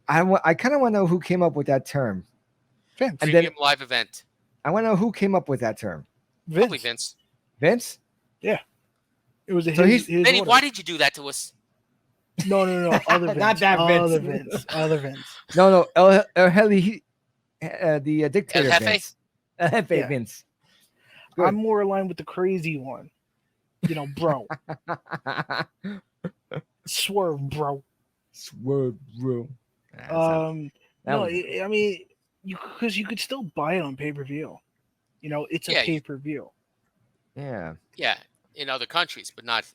I kind of want to know who came up with that term, Vince. and then Premium live event. I want to know who came up with that term. Probably Vince. Vince. Vince. Yeah. It was So he's his Vinny, order. why did you do that to us? No. Other Vince. Not that Vince. Other Vince. Other Vince. no El Heli, the El dictator Jefe? Vince. El Jefe Yeah. Vince. I'm Good. more aligned with the crazy one. Bro. Swerve, bro. Swerve, bro. That No, was I mean, because you could still buy it on pay-per-view. It's a Yeah, pay-per-view. yeah. Yeah, in other countries, but not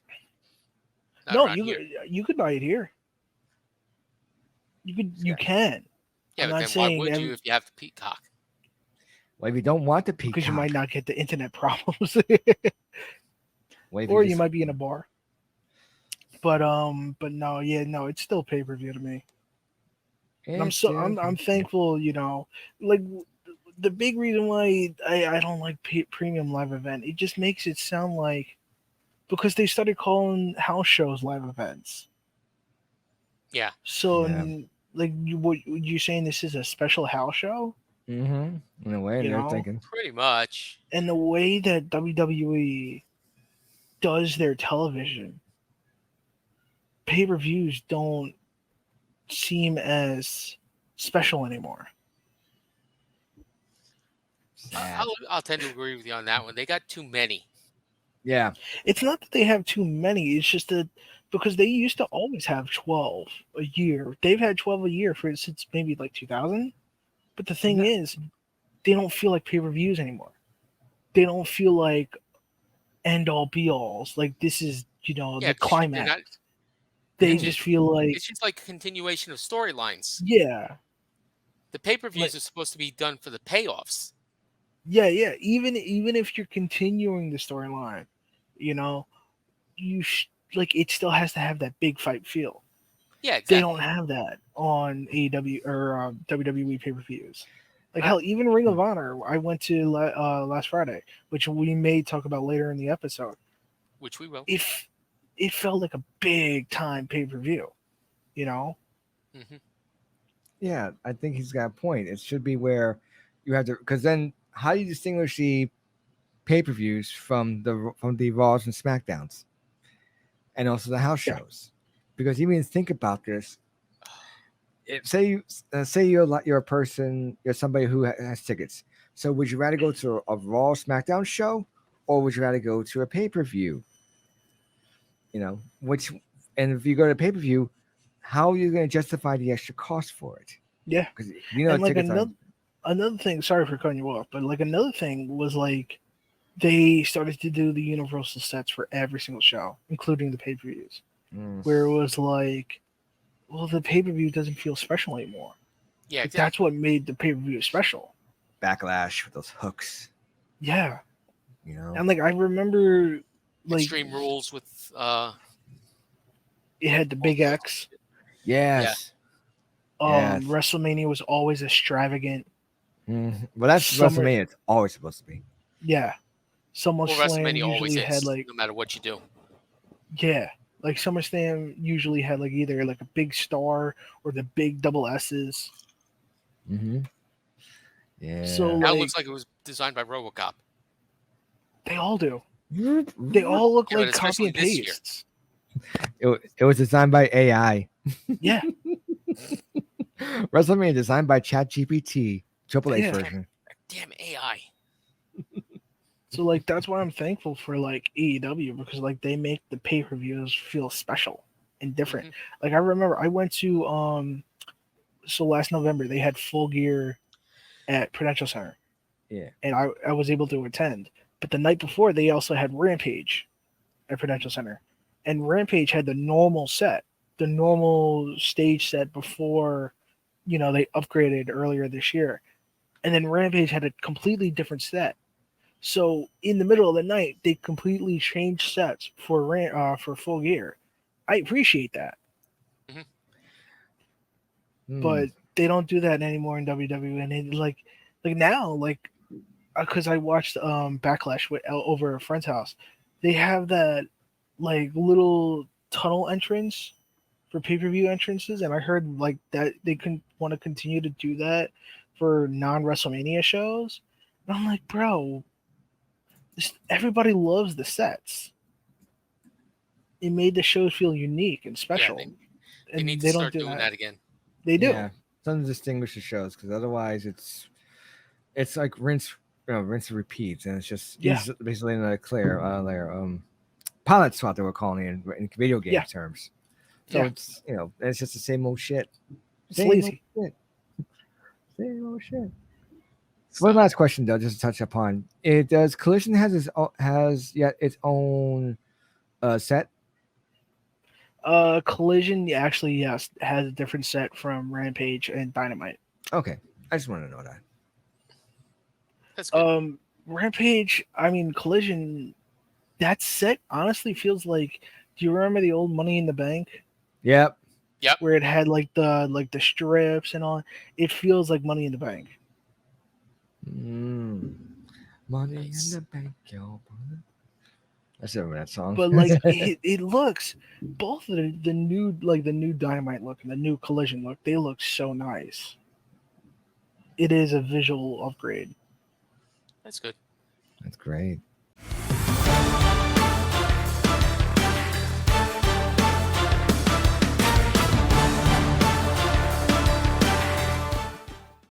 No, around here. you could buy it here. You can. Yeah, I'm but not then why saying would you if you have the peacock? Well, if you don't want the peacock, because you might not get the internet problems, well, if or you you just, might be in a bar. But no, no, it's still pay-per-view to me. And I'm thankful, like the big reason why I don't like premium live event, it just makes it sound like because they started calling house shows live events. Yeah. So Yeah. like you saying this is a special house show? Mm-hmm. In a way, You they're know? thinking. Pretty much. And the way that WWE does their television, pay-per-views don't seem as special anymore. Sad. I'll tend to agree with you on that one. They got too many. Yeah. It's not that they have too many, it's just that because they used to always have 12 a year. They've had 12 a year since maybe like 2000. But the thing No. is, they don't feel like pay-per-views anymore. They don't feel like end all be alls. Like this is, Yeah, the climax. not. They Mm. just feel like, It's just like a continuation of storylines. yeah, The pay-per-views like, are supposed to be done for the payoffs. yeah. Even if you're continuing the storyline, you know, like it still has to have that big fight feel. Yeah, They exactly. don't have that on AEW or WWE pay-per-views. Like I- hell, even Ring of Honor, I went to last Friday, which we may talk about later in the episode. Which we will. If it felt like a big time pay-per-view, you know. Hmm. Yeah, I think he's got a point. It should be where you have to, because then how do you distinguish the pay-per-views from the Raws and Smackdowns, and also the house Yeah. shows? Because even think about this. If say you're a person, you're somebody who has tickets. So would you rather go to a Raw SmackDown show, or would you rather go to a pay-per-view? Which, and if you go to pay-per-view, how are you going to justify the extra cost for it? Yeah. Because And like tickets are. another thing, sorry for cutting you off, but like another thing was like they started to do the universal sets for every single show, including the pay-per-views, Mm, where it was like, well, the pay-per-view doesn't feel special anymore. Yeah, Like, that's exactly. what made the pay-per-view special. backlash with those hooks. Yeah. You know. And like I remember, like Extreme Rules with it had the Big X. Yes. Yes. WrestleMania was always extravagant. Well, that's Summer- WrestleMania. It's always supposed to be. Yeah. well, SummerSlam WrestleMania always usually is, had like no matter what you do. yeah, like SummerSlam usually had like either like a big star or the big double S's. Mm-hmm. Yeah. So Now it like looks like it was designed by RoboCop. they all do. They all look Yeah, but like copy especially and this year. pastes. it was designed by AI. Yeah. WrestleMania designed by ChatGPT, Triple H Yeah. version. Damn AI. So like that's why I'm thankful for like AEW because like they make the pay-per-views feel special and different. Mhm. Like I remember I went to so last November they had Full Gear at Prudential Center. Yeah. And I was able to attend. But the night before they also had Rampage at Prudential Center. And Rampage had the normal set, the normal stage set before, they upgraded earlier this year. And then Rampage had a completely different set. So in the middle of the night, they completely changed sets for Full Gear. I appreciate that, but they don't do that anymore in WWE. And it, like now, like because I watched Backlash over a friend's house, they have that like little tunnel entrance for pay-per-view entrances, and I heard like that they can want to continue to do that for non-WrestleMania shows. And I'm like, bro, everybody loves the sets. It made the shows feel unique and special, they and need to they don't start do doing that again. They do. Yeah, something to distinguish the shows, because otherwise it's like rinse and repeat, and it's just basically another layer. Pilot swap they were calling it in video game terms. So it's it's just the same old shit. It's lazy. Same old shit. One last question though, just to touch upon it. Does Collision has its own set? Collision actually has a different set from Rampage and Dynamite. Okay, I just want to know that. That's good. Rampage, Collision, that set honestly feels like. Do you remember the old Money in the Bank? Yep. Where it had like the strips and all. It feels like Money in the Bank. Money in the bank, yo. That's never that song. But like it looks, both of the new Dynamite look and the new Collision look, they look so nice. It is a visual upgrade. That's good. That's great.